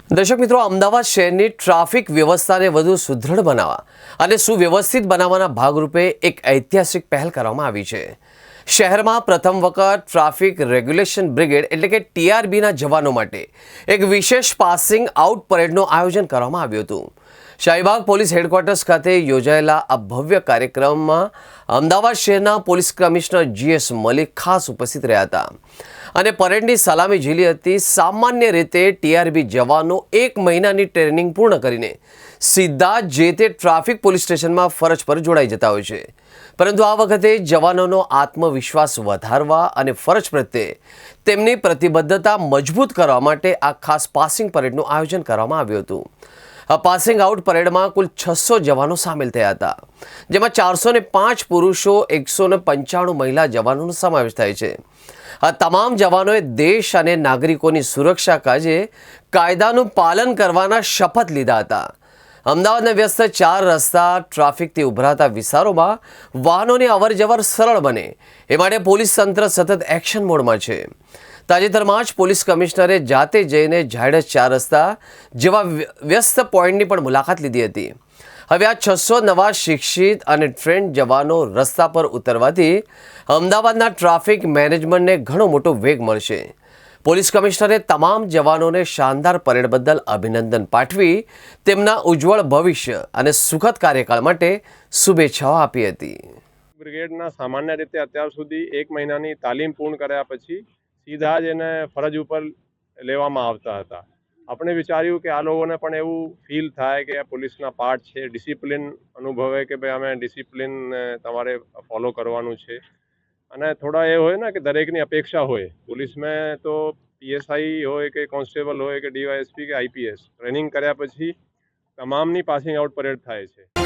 દર્શક મિત્રો, અમદાવાદ શહેરની ટ્રાફિક વ્યવસ્થાને વધુ સુદૃઢ બનાવવા અને સુવ્યવસ્થિત બનાવવાના ભાગરૂપે એક ઐતિહાસિક પહેલ કરવામાં આવી છે। શહેરમાં પ્રથમ વખત ટ્રાફિક રેગ્યુલેશન બ્રિગેડ એટલે કે ટીઆરબીના જવાનો માટે એક વિશેષ પાસિંગ આઉટ પરેડનું આયોજન કરવામાં આવ્યું હતું। શાહીબાગ પોલીસ હેડક્વાર્ટર્સ ખાતે યોજાયેલા આ ભવ્ય કાર્યક્રમમાં અમદાવાદ શહેરના પોલીસ કમિશનર જીએસ મલિક ખાસ ઉપસ્થિત રહ્યા હતા અને પરેડની સલામી ઝીલી હતી। સામાન્ય રીતે ટીઆરબી જવાનો 1 મહિનાની ટ્રેનિંગ પૂર્ણ કરીને સીધા જે તે ટ્રાફિક પોલીસ સ્ટેશનમાં ફરજ પર જોડાઈ જતા હોય છે, પરંતુ આ વખતે જવાનોનો આત્મવિશ્વાસ વધારવા અને ફરજ પ્રત્યે તેમની પ્રતિબદ્ધતા મજબૂત કરવા માટે આ ખાસ પાસિંગ પરેડનું આયોજન કરવામાં આવ્યું હતું। આ પાસિંગ આઉટ પરેડમાં કુલ 600 જવાનો સામેલ થયા હતા, જેમાં 405 પુરુષો 195 મહિલા જવાનોનો સમાવેશ થાય છે। આ તમામ જવાનોએ દેશ અને નાગરિકોની સુરક્ષા કાજે કાયદાનું પાલન કરવાના શપથ લીધા હતા। અમદાવાદના વ્યસ્ત 4 રસ્તા ટ્રાફિકથી ઉભરાતા વિસ્તારોમાં વાહનોની અવરજવર સરળ બને એ માટે પોલીસ તંત્ર સતત એક્શન મોડમાં છે। તાજેતરમાં જ પોલીસ કમિશનરે જાતે જઈને ઝાયડસ 4 રસ્તા જેવા વ્યસ્ત પોઈન્ટની પણ મુલાકાત લીધી હતી। હવે આ 600 નવા શિક્ષિત અને ટ્રેન્ડ જવાનો રસ્તા પર ઉતરવાથી અમદાવાદના ટ્રાફિક મેનેજમેન્ટને ઘણો મોટો વેગ મળશે। પોલીસ કમિશનરે તમામ જવાનોને શાનદાર પરેડ બદલ અભિનંદન પાઠવી તેમના ઉજ્જવળ ભવિષ્ય અને સુખદ કાર્યકાળ માટે શુભેચ્છાઓ આપી હતી। બ્રિગેડના સામાન્ય રીતે અત્યાર સુધી 1 મહિનાની તાલીમ પૂર્ણ કર્યા પછી સીધા જ એને ફરજ ઉપર લેવામાં આવતા હતા। આપણે વિચાર્યું કે આ લોકોને પણ એવું ફીલ થાય કે આ પોલીસના પાર્ટ છે, ડિસિપ્લિન અનુભવે કે ભાઈ અમે ડિસિપ્લિન તમારે ફોલો કરવાનું છે। અને થોડા એ હોય ને કે દરેકની અપેક્ષા હોય, પોલીસમાં તો પીએસઆઈ હોય કે કોન્સ્ટેબલ હોય કે ડીવાયએસપી કે આઈપીએસ ટ્રેનિંગ કર્યા પછી તમામની પાસિંગ આઉટ પરેડ થાય છે।